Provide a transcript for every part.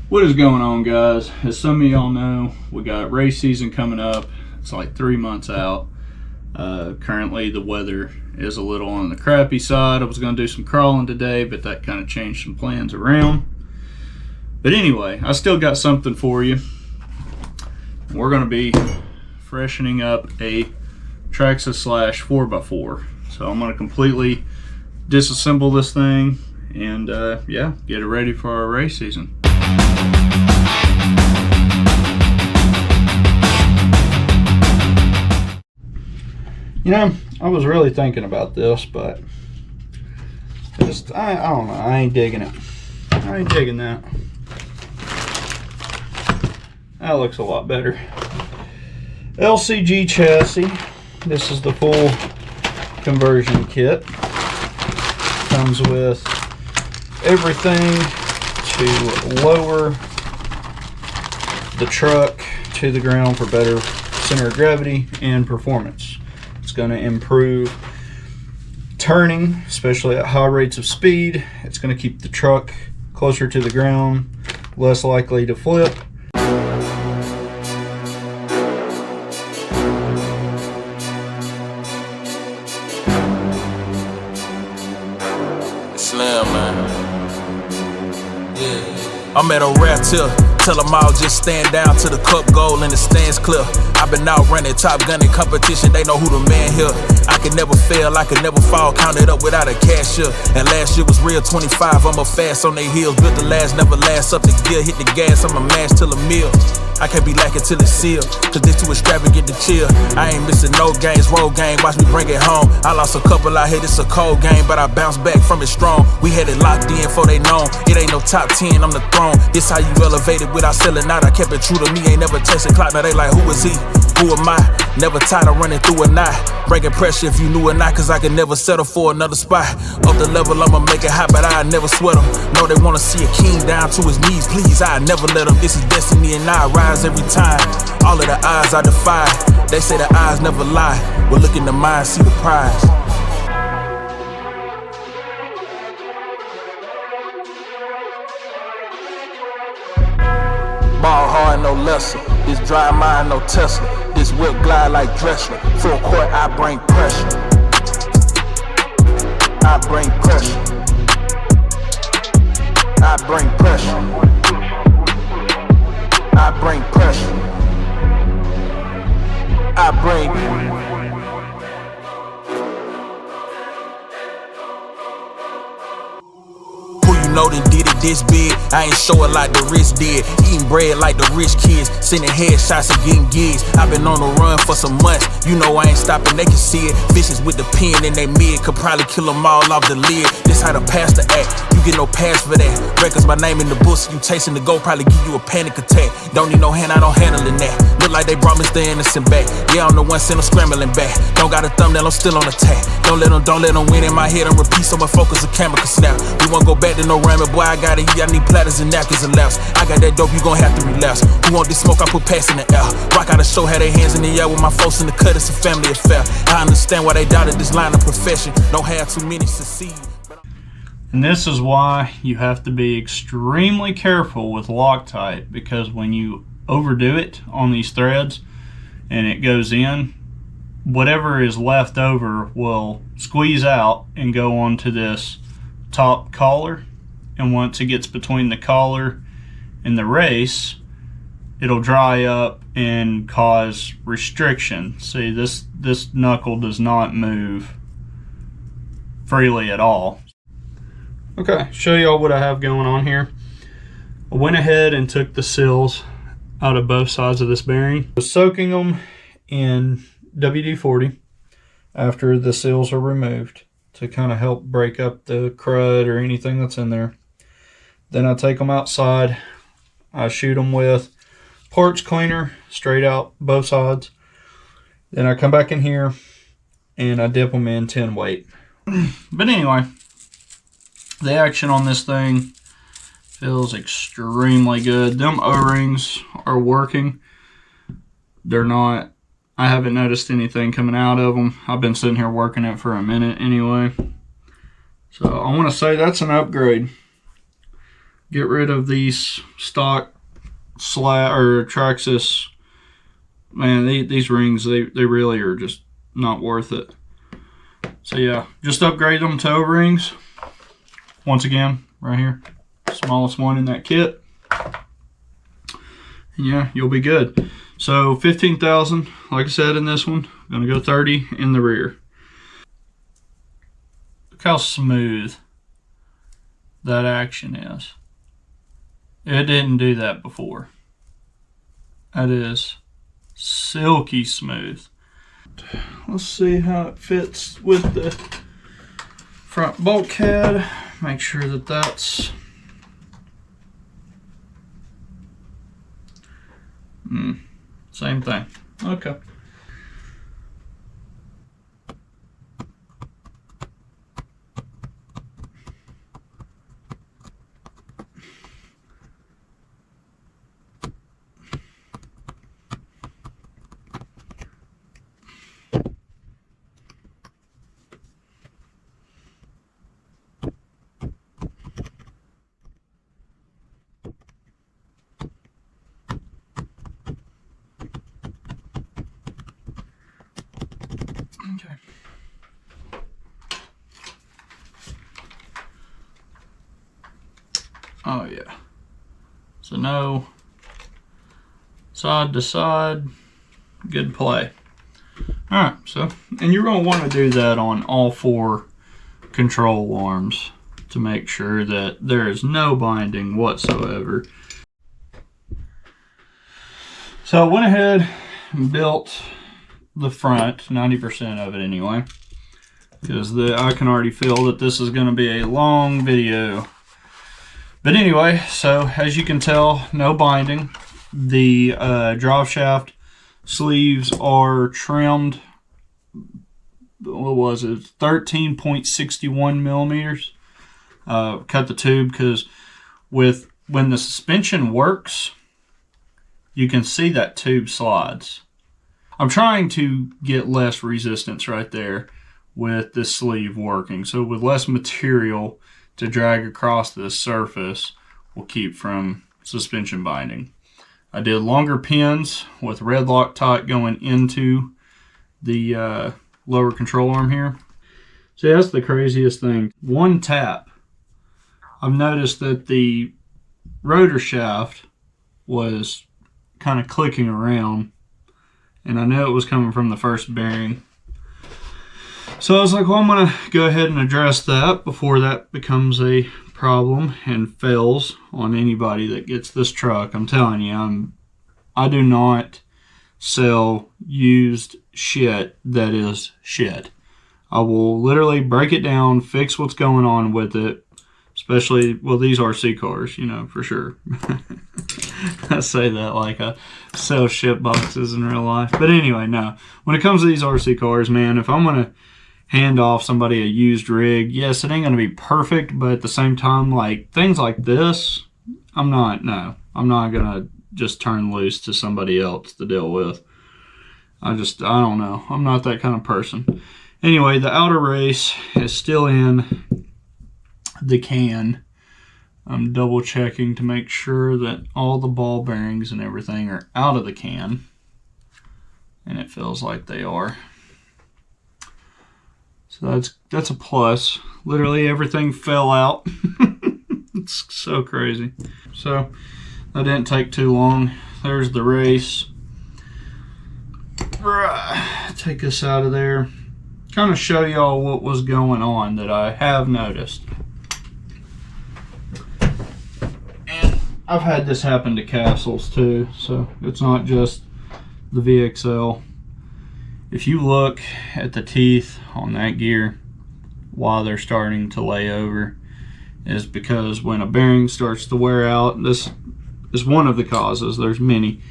What is going on, guys? As some of y'all know, we got race season coming up. It's like 3 months out. Currently the weather is a little on the crappy side. I was going to do some crawling today, but that kind of changed some plans around. But anyway, I still got something for you. We're going to be freshening up a Traxxas slash 4x4. So I'm going to completely disassemble this thing and yeah, get it ready for our race season. You know, I was really thinking about this, but I don't know. I ain't digging it. I ain't digging that. That looks a lot better. LCG chassis. This is the full conversion kit. Comes with everything to lower the truck to the ground for better center of gravity and performance. It's going to improve turning, especially at high rates of speed. It's going to keep the truck closer to the ground, less likely to flip. Slim, man. Yeah. I'm at a rare tip. Tell them all just stand down to the cup goal and the stands clear. I've been out running, top gunning competition, they know who the man here. I can never fail, I can never fall, counted up without a cashier. And last year was real, 25, I'm a fast on they heels. Built the last, never last up the gear, hit the gas, I'ma mash till a meal. I can't be lacking till it's sealed, cause this too extravagant to chill. I ain't missing no games, road game, watch me bring it home. I lost a couple out here, it's a cold game, but I bounced back from it strong. We had it locked in before they known. It ain't no top 10, I'm the throne. This how you elevated without selling out. I kept it true to me, ain't never testing clock. Now they like, who is he? Who am I? Never tired of running through a night. Breaking pressure if you knew or not, cause I can never settle for another spot. Up the level, I'ma make it hot, but I never sweat them. No, they wanna see a king down to his knees. Please, I never let them. This is destiny and I rise every time. All of the odds I defy. They say the eyes never lie. Well, look in the mind, see the prize. Ball hard, no lesser. This dry mind, no Tesla. This whip glide like Dressler. Full court, I bring pressure. I bring pressure. I bring pressure. I bring pressure. I bring. Know that did it this big, I ain't show it like the rich did. Eating bread like the rich kids, sending headshots and getting gigs. I've been on the run for some months, you know I ain't stopping, they can see it. Vicious with the pen in they mid, could probably kill them all off the lid. This how the pastor act, you get no pass for that. Records my name in the books, you chasing the goal, probably give you a panic attack. Don't need no hand, I don't handling that. Look like they brought Mr. Innocent back. Yeah, I'm the one send them scrambling back. Don't got a thumbnail, I'm still on attack. Don't let them win in my head, I'm repeat so my focus a camera can snap. We won't go back to no ramen, boy, I got it, I need platters and napkins and laps. I got that dope, you gon' have to relapse. Who want this smoke, I put pass in the air. Rock out a show, had their hands in the air with my folks in the cut, it's a family affair. I understand why they doubted this line of profession. Don't have too many succeed. And this is why you have to be extremely careful with Loctite, because when you overdo it on these threads and it goes in, whatever is left over will squeeze out and go onto this top collar, and once it gets between the collar and the race, it'll dry up and cause restriction. See, this knuckle does not move freely at all. Okay, show y'all what I have going on here. I went ahead and took the seals out of both sides of this bearing. I was soaking them in WD-40 after the seals are removed to kind of help break up the crud or anything that's in there. Then I take them outside. I shoot them with parts cleaner straight out both sides. Then I come back in here and I dip them in 10 weight. But anyway, the action on this thing feels extremely good. Them O-rings are working. They're not, I haven't noticed anything coming out of them. I've been sitting here working it for a minute anyway. So I want to say that's an upgrade. get rid of these stock Traxxas. Man, these rings, they really are just not worth it. So yeah, just upgrade them to O-rings. Once again, right here, smallest one in that kit. And yeah, you'll be good. So 15,000, like I said in this one, I'm gonna go 30 in the rear. Look how smooth that action is. It didn't do that before. That is silky smooth. Let's see how it fits with the front bulkhead. Make sure that that's same thing. Okay. Okay. Oh yeah. So no side to side, good play. Alright, so, and you're going to want to do that on all 4 control arms to make sure that there is no binding whatsoever. So I went ahead and built the front, 90% of it anyway, because I can already feel that this is going to be a long video. But anyway, so as you can tell, no binding. The drive shaft sleeves are trimmed, what was it, 13.61 millimeters. Cut the tube because when the suspension works, you can see that tube slides. I'm trying to get less resistance right there with this sleeve working. So with less material to drag across this surface will keep from suspension binding. I did longer pins with red Loctite going into the lower control arm here. See, that's the craziest thing. One tap, I've noticed that the rotor shaft was kind of clicking around, and I knew it was coming from the first bearing. So I was like, well, I'm going to go ahead and address that before that becomes a problem and fails on anybody that gets this truck. I'm telling you, I do not sell used shit that is shit. I will literally break it down, fix what's going on with it, especially, well, these RC cars, you know, for sure. I say that like I sell shit boxes in real life. But anyway, no. When it comes to these RC cars, man, if I'm going to hand off somebody a used rig, yes, it ain't going to be perfect, but at the same time, like, things like this, I'm not going to just turn loose to somebody else to deal with. I don't know. I'm not that kind of person. Anyway, the outer race is still in the can. I'm double checking to make sure that all the ball bearings and everything are out of the can. And it feels like they are. So that's a plus. Literally everything fell out. It's so crazy. So that didn't take too long. There's the race. Take this out of there. Kind of show y'all what was going on that I have noticed. And I've had this happen to Castles too, so it's not just the VXL. If you look at the teeth on that gear while they're starting to lay over, is because when a bearing starts to wear out, this is one of the causes, there's many,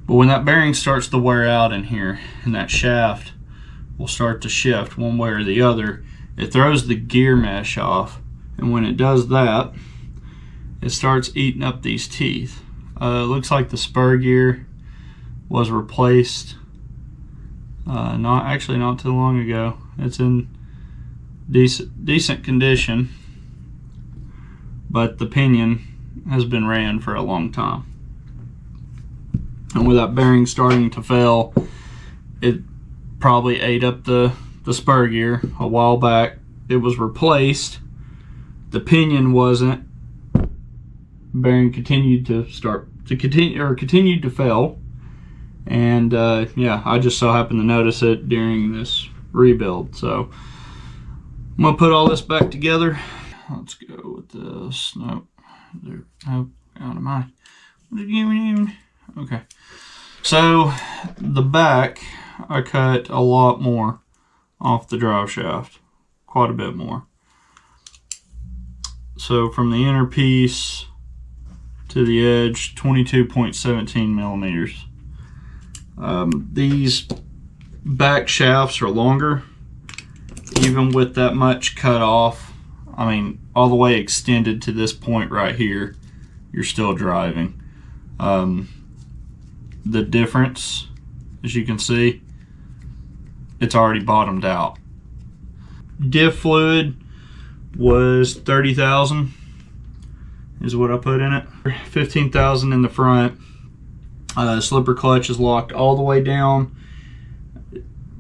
but when that bearing starts to wear out in here and that shaft will start to shift one way or the other, it throws the gear mesh off, and when it does that, it starts eating up these teeth. It looks like the spur gear was replaced not too long ago. It's in decent condition, but the pinion has been ran for a long time. And with that bearing starting to fail, it probably ate up the spur gear a while back. It was replaced. The pinion wasn't. Bearing continued to continued to fail. And yeah, I just so happened to notice it during this rebuild. So I'm gonna put all this back together. Let's go with this. Nope. Nope. Out of my. What did you mean? Okay. So the back, I cut a lot more off the drive shaft. Quite a bit more. So from the inner piece to the edge, 22.17 millimeters. These back shafts are longer. Even with that much cut off, I mean, all the way extended to this point right here, you're still driving. The difference, as you can see, it's already bottomed out. Diff fluid was 30,000 is what I put in it. 15,000 in the front. Slipper clutch is locked all the way down.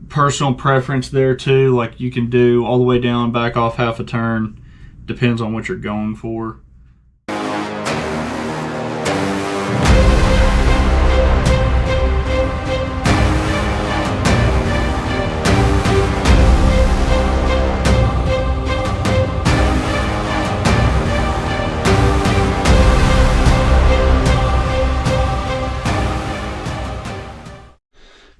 Personal preference there too, like you can do all the way down, back off half a turn. Depends on what you're going for.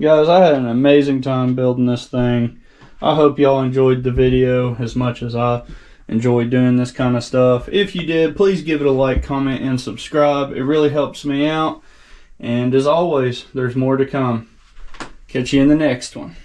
Guys, I had an amazing time building this thing. I hope y'all enjoyed the video as much as I enjoyed doing this kind of stuff. If you did, please give it a like, comment, and subscribe. It really helps me out. And as always, there's more to come. Catch you in the next one.